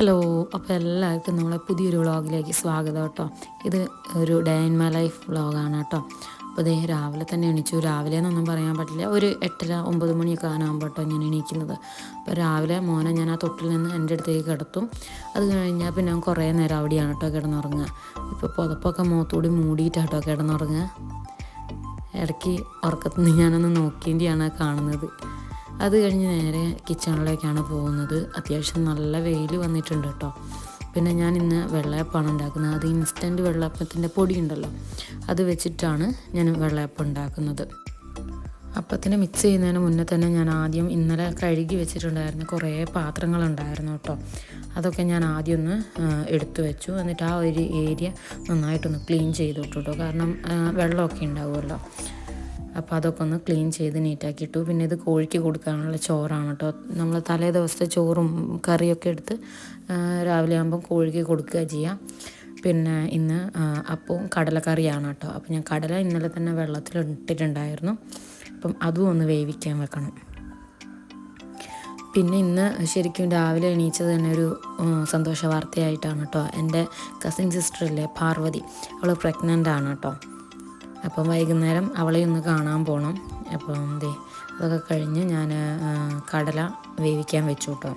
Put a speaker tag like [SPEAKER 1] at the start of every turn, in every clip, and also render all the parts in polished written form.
[SPEAKER 1] Hello, അപ്പോൾ എല്ലാവർക്കും നമ്മളെ പുതിയൊരു വ്ളോഗിലേക്ക് സ്വാഗതം കേട്ടോ. ഇത് ഒരു ഡേ ഇൻ മൈ ലൈഫ് വ്ളോഗാണ് കേട്ടോ. അപ്പോൾ ഇതേ രാവിലെ തന്നെ എണീച്ചു. രാവിലെ എന്നൊന്നും പറയാൻ പറ്റില്ല, ഒരു 8:30-9 മണിയൊക്കെ ആകുമ്പോൾ കേട്ടോ ഞാൻ എണീക്കുന്നത്. അപ്പോൾ രാവിലെ മോനെ ഞാൻ ആ തൊട്ടിൽ നിന്ന് എൻ്റെ അടുത്തേക്ക് കിടത്തും. അത് കഴിഞ്ഞാൽ പിന്നെ ഞാൻ കുറേ നേരം അവിടെയാണ് കേട്ടോ കിടന്നുറങ്ങുക. ഇപ്പോൾ പുതപ്പൊക്കെ മുഖത്തോടി മൂടിയിട്ടാട്ടോ കിടന്നുറങ്ങുക. ഇടയ്ക്ക് ഉറക്കത്തിൽ നിന്ന് ഞാനൊന്ന് നോക്കിൻ്റെയാണ് കാണുന്നത്. അത് കഴിഞ്ഞ് നേരെ കിച്ചണിലേക്കാണ് പോകുന്നത്. അത്യാവശ്യം നല്ല വെയിൽ വന്നിട്ടുണ്ട് കേട്ടോ. പിന്നെ ഞാൻ ഇന്ന് വെള്ളയപ്പമാണ് ഉണ്ടാക്കുന്നത്. അത് ഇൻസ്റ്റൻറ്റ് വെള്ളയപ്പത്തിൻ്റെ പൊടി ഉണ്ടല്ലോ, അത് വെച്ചിട്ടാണ് ഞാൻ വെള്ളയപ്പം ഉണ്ടാക്കുന്നത്. അപ്പത്തിന് മിക്സ് ചെയ്യുന്നതിന് മുന്നേ തന്നെ ഞാൻ ആദ്യം ഇന്നലെ കഴുകി വെച്ചിട്ടുണ്ടായിരുന്നു കുറേ പാത്രങ്ങളുണ്ടായിരുന്നു കേട്ടോ. അതൊക്കെ ഞാൻ ആദ്യം ഒന്ന് എടുത്തു വെച്ചു. എന്നിട്ട് ആ ഒരു ഏരിയ നന്നായിട്ടൊന്ന് ക്ലീൻ ചെയ്തു കേട്ടോ. കാരണം വെള്ളമൊക്കെ ഉണ്ടാവുമല്ലോ. അപ്പോൾ അതൊക്കെ ഒന്ന് ക്ലീൻ ചെയ്ത് നീറ്റാക്കിയിട്ടു. പിന്നെ ഇത് കോഴിക്ക് കൊടുക്കാനുള്ള ചോറാണ് കേട്ടോ. നമ്മൾ തലേ ദിവസത്തെ ചോറും കറിയൊക്കെ എടുത്ത് രാവിലെ ആകുമ്പം കോഴിക്ക് കൊടുക്കുക ചെയ്യാം. പിന്നെ ഇന്ന് അപ്പവും കടലക്കറിയാണ് കേട്ടോ. അപ്പോൾ ഞാൻ കടല ഇന്നലെ തന്നെ വെള്ളത്തിൽ ഇട്ടിട്ടുണ്ടായിരുന്നു. അപ്പം അതും ഒന്ന് വേവിക്കാൻ വെക്കണം. പിന്നെ ഇന്ന് ശരിക്കും രാവിലെ എണീച്ചത് തന്നെ ഒരു സന്തോഷ വാർത്തയായിട്ടാണ് കേട്ടോ. എൻ്റെ കസിൻ സിസ്റ്ററില്ലേ പാർവതി, അവൾ പ്രഗ്നൻ്റ് ആണ് കേട്ടോ. അപ്പം വൈകുന്നേരം അവളെ ഒന്ന് കാണാൻ പോകണം. അപ്പം അതൊക്കെ കഴിഞ്ഞ് ഞാൻ കടല വേവിക്കാൻ വെച്ചു കേട്ടോ.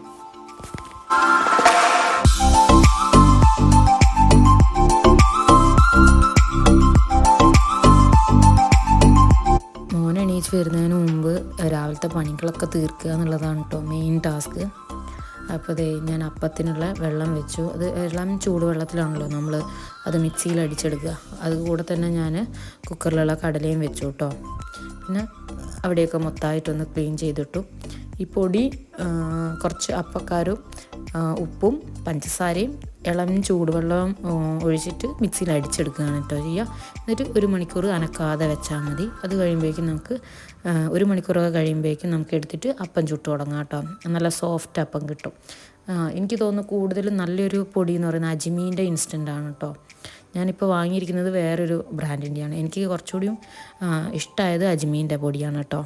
[SPEAKER 1] മോൻ എണീച്ച് വരുന്നതിന് മുമ്പ് രാവിലത്തെ പണികളൊക്കെ തീർക്കുക എന്നുള്ളതാണ് കേട്ടോ മെയിൻ ടാസ്ക്. അപ്പോൾ ഞാൻ അപ്പത്തിനുള്ള വെള്ളം വെച്ചു. അത് വെള്ളം ചൂടുവെള്ളത്തിലാണല്ലോ നമ്മൾ അത് മിക്സിയിൽ അടിച്ചെടുക്കുക. അതുകൂടെ തന്നെ ഞാൻ കുക്കറിലുള്ള കടലയും വെച്ചു കേട്ടോ. പിന്നെ അവിടെയൊക്കെ മൊത്തമായിട്ടൊന്ന് ക്ലീൻ ചെയ്തിട്ടു. ഈ പൊടി കുറച്ച് അപ്പക്കാരും ഉപ്പും പഞ്ചസാരയും ഇളം ചൂടുവെള്ളം ഒഴിച്ചിട്ട് മിക്സിയിൽ അടിച്ചെടുക്കുകയാണ് കേട്ടോ ചെയ്യുക. എന്നിട്ട് 1 മണിക്കൂർ അനക്കാതെ വെച്ചാൽ മതി. അത് കഴിയുമ്പോഴേക്കും നമുക്ക് 1 മണിക്കൂറൊക്കെ കഴിയുമ്പോഴേക്കും നമുക്ക് എടുത്തിട്ട് അപ്പം ചുട്ട് തുടങ്ങാം കേട്ടോ. നല്ല സോഫ്റ്റ് അപ്പം കിട്ടും. എനിക്ക് തോന്നുന്നു കൂടുതലും നല്ലൊരു പൊടി എന്ന് പറയുന്നത് അജ്മീൻ്റെ ഇൻസ്റ്റൻ്റ് ആണ് കേട്ടോ. ഞാനിപ്പോൾ വാങ്ങിയിരിക്കുന്നത് വേറൊരു ബ്രാൻഡിൻ്റെയാണ്. എനിക്ക് കുറച്ചുകൂടിയും ഇഷ്ടമായത് അജ്മീൻ്റെ പൊടിയാണ് കേട്ടോ.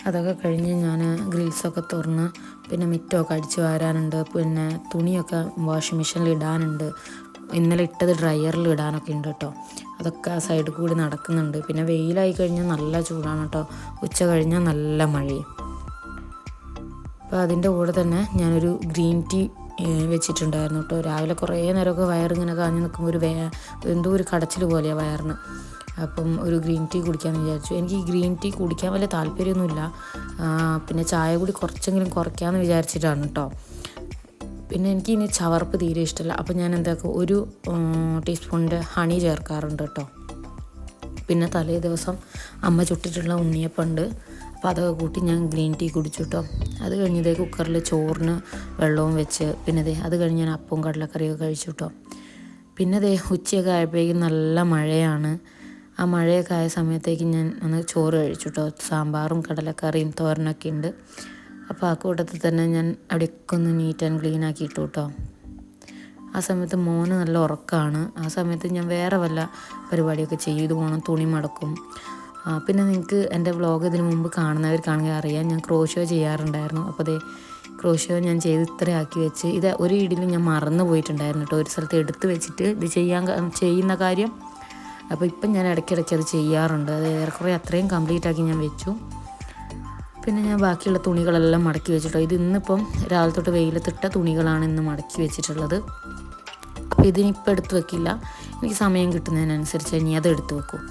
[SPEAKER 1] അതൊക്കെ കഴിഞ്ഞ് ഞാൻ ഗ്രിൽസൊക്കെ തുറന്ന് പിന്നെ മിറ്റമൊക്കെ അടിച്ച് വാരാനുണ്ട്. പിന്നെ തുണിയൊക്കെ വാഷിംഗ് മെഷീനിൽ ഇടാനുണ്ട്. ഇന്നലെ ഇട്ടത് ഡ്രയറിൽ ഇടാനൊക്കെ ഉണ്ട് കേട്ടോ. അതൊക്കെ ആ സൈഡിൽ കൂടി നടക്കുന്നുണ്ട്. പിന്നെ വെയിലായി കഴിഞ്ഞാൽ നല്ല ചൂടാണ് കേട്ടോ. ഉച്ച കഴിഞ്ഞാൽ നല്ല മഴയും. അപ്പോൾ അതിൻ്റെ കൂടെ തന്നെ ഞാനൊരു ഗ്രീൻ ടീ വെച്ചിട്ടുണ്ടായിരുന്നു കേട്ടോ. രാവിലെ കുറേ നേരമൊക്കെ വയറിങ്ങനെ കാഞ്ഞ് നിൽക്കുമ്പോൾ എന്തോ ഒരു കടച്ചിൽ പോലെയാണ് വയറിന്. അപ്പം ഒരു ഗ്രീൻ ടീ കുടിക്കാമെന്ന് വിചാരിച്ചു. എനിക്ക് ഈ ഗ്രീൻ ടീ കുടിക്കാൻ വലിയ താല്പര്യമൊന്നുമില്ല. പിന്നെ ചായ കൂടി കുറച്ചെങ്കിലും കുറയ്ക്കാമെന്ന് വിചാരിച്ചിട്ടാണ് കേട്ടോ. പിന്നെ എനിക്ക് ഇനി ചവർപ്പ് തീരെ ഇഷ്ടമല്ല. അപ്പോൾ ഞാൻ എന്താക്കും 1 ടീസ്പൂണിൻ്റെ ഹണി ചേർക്കാറുണ്ട് കേട്ടോ. പിന്നെ തലേ ദിവസം അമ്മ ചുട്ടിട്ടുള്ള ഉണ്ണിയപ്പമുണ്ട്. അപ്പോൾ അതൊക്കെ കൂട്ടി ഞാൻ ഗ്രീൻ ടീ കുടിച്ചു കേട്ടോ. അത് കഴിഞ്ഞ് കുക്കറിൽ ചോറിന് വെള്ളവും വെച്ച് പിന്നെ അത് കഴിഞ്ഞ് ഞാൻ അപ്പവും കടലക്കറിയൊക്കെ കഴിച്ചു കേട്ടോ. പിന്നെ ഉച്ചയൊക്കെ ആയപ്പോഴേക്കും നല്ല മഴയാണ്. ആ മഴയൊക്കെ ആയ സമയത്തേക്ക് ഞാൻ ഒന്ന് ചോറ് കഴിച്ചു കേട്ടോ. സാമ്പാറും കടലക്കറിയും തോരനൊക്കെ ഉണ്ട്. അപ്പോൾ ആ കൂട്ടത്തിൽ തന്നെ ഞാൻ അവിടെയൊക്കെ ഒന്ന് നീറ്റ് ആൻഡ് ക്ലീൻ ആക്കിയിട്ടു കേട്ടോ. ആ സമയത്ത് മോന് നല്ല ഉറക്കമാണ്. ആ സമയത്ത് ഞാൻ വേറെ വല്ല പരിപാടിയൊക്കെ ചെയ്തു പോകണം, തുണി മടക്കും. പിന്നെ നിങ്ങൾക്ക് എൻ്റെ വ്ളോഗ് ഇതിന് മുമ്പ് കാണുന്നവർക്കാണെങ്കിൽ അറിയാം, ഞാൻ ക്രോഷോ ചെയ്യാറുണ്ടായിരുന്നു. അപ്പോൾ ക്രോഷോ ഞാൻ ചെയ്ത് ഇത്രയാക്കി വെച്ച് ഇത് ഒരു ഇടിയിൽ ഞാൻ മറന്നു പോയിട്ടുണ്ടായിരുന്നു കേട്ടോ. ഒരു സ്ഥലത്ത് എടുത്ത് വെച്ചിട്ട് ഇത് ചെയ്യുന്ന കാര്യം. അപ്പോൾ ഇപ്പം ഞാൻ ഇടയ്ക്കിടയ്ക്ക് അത് ചെയ്യാറുണ്ട്. അത് ഏറെക്കുറെ അത്രയും കംപ്ലീറ്റ് ആക്കി ഞാൻ വെച്ചു. പിന്നെ ഞാൻ ബാക്കിയുള്ള തുണികളെല്ലാം മടക്കി വെച്ചിട്ടോ. ഇത് ഇന്നിപ്പം രാവിലെ തൊട്ട് വെയിലത്തിട്ട തുണികളാണ് ഇന്ന് മടക്കി വെച്ചിട്ടുള്ളത്. അപ്പോൾ ഇതിനിപ്പോൾ എടുത്ത് വെക്കില്ല, എനിക്ക് സമയം കിട്ടുന്നതിനനുസരിച്ച് ഇനി അത് എടുത്ത് വെക്കും.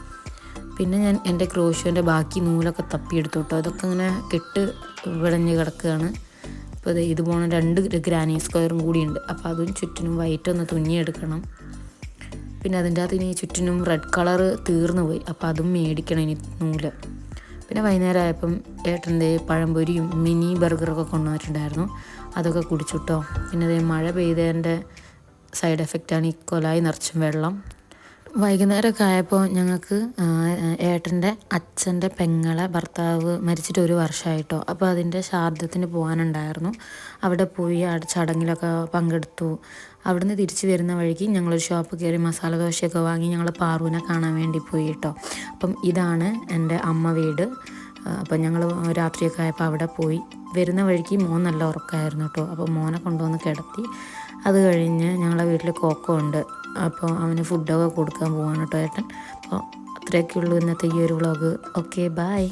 [SPEAKER 1] പിന്നെ ഞാൻ എൻ്റെ ക്രോഷോൻ്റെ ബാക്കി നൂലൊക്കെ തപ്പിയെടുത്തു കേട്ടോ. അതൊക്കെ ഇങ്ങനെ കെട്ട് വിളഞ്ഞ് കിടക്കുകയാണ്. അപ്പോൾ ഇത് പോണ 2 ഗ്രാനി സ്ക്വയറും കൂടിയുണ്ട്. അപ്പോൾ അതും ചുറ്റിനും വൈറ്റൊന്ന് തുന്നിയെടുക്കണം. പിന്നെ അതിൻ്റെ അകത്ത് ഇനി ചുറ്റിനും റെഡ് കളർ തീർന്നു പോയി. അപ്പോൾ അതും മേടിക്കണം ഇനി നൂല്. പിന്നെ വൈകുന്നേരം ആയപ്പം ഏട്ടൻ്റെ പഴംപൊരിയും മിനി ബർഗറൊക്കെ കൊണ്ടുവന്നിട്ടുണ്ടായിരുന്നു. അതൊക്കെ കുടിച്ചു കേട്ടോ. പിന്നെ മഴ പെയ്തതിൻ്റെ സൈഡ് എഫക്റ്റാണ് ഈ കൊലായി നിറച്ചും വെള്ളം. വൈകുന്നേരമൊക്കെ ആയപ്പോൾ ഞങ്ങൾക്ക് ഏട്ടൻ്റെ അച്ഛൻ്റെ പെങ്ങളെ ഭർത്താവ് മരിച്ചിട്ട് 1 വർഷമായിട്ടോ. അപ്പോൾ അതിൻ്റെ ശ്രാദ്ധത്തിന് പോകാനുണ്ടായിരുന്നു. അവിടെ പോയി ചടങ്ങിലൊക്കെ പങ്കെടുത്തു. അവിടുന്ന് തിരിച്ച് വരുന്ന വഴിക്ക് ഞങ്ങളൊരു ഷോപ്പ് കയറി മസാല ദോശയൊക്കെ വാങ്ങി ഞങ്ങൾ പാറുവിനെ കാണാൻ വേണ്ടി പോയി കേട്ടോ. അപ്പം ഇതാണ് എൻ്റെ അമ്മ വീട്. അപ്പം ഞങ്ങൾ രാത്രിയൊക്കെ ആയപ്പോൾ അവിടെ പോയി. വരുന്ന വഴിക്ക് മോൻ നല്ല ഉറക്കമായിരുന്നു കേട്ടോ. അപ്പോൾ മോനെ കൊണ്ടുവന്ന് കിടത്തി. അത് കഴിഞ്ഞ് ഞങ്ങളെ വീട്ടിൽ കോക്കോ ഉണ്ട്. അപ്പോൾ അവന് ഫുഡൊക്കെ കൊടുക്കാൻ പോവാണ് കേട്ടോ ഏട്ടൻ. അപ്പോൾ അത്രയൊക്കെ ഉള്ളൂ ഇന്നത്തെ ഈ ഒരു വ്ളോഗ്. Okay bye.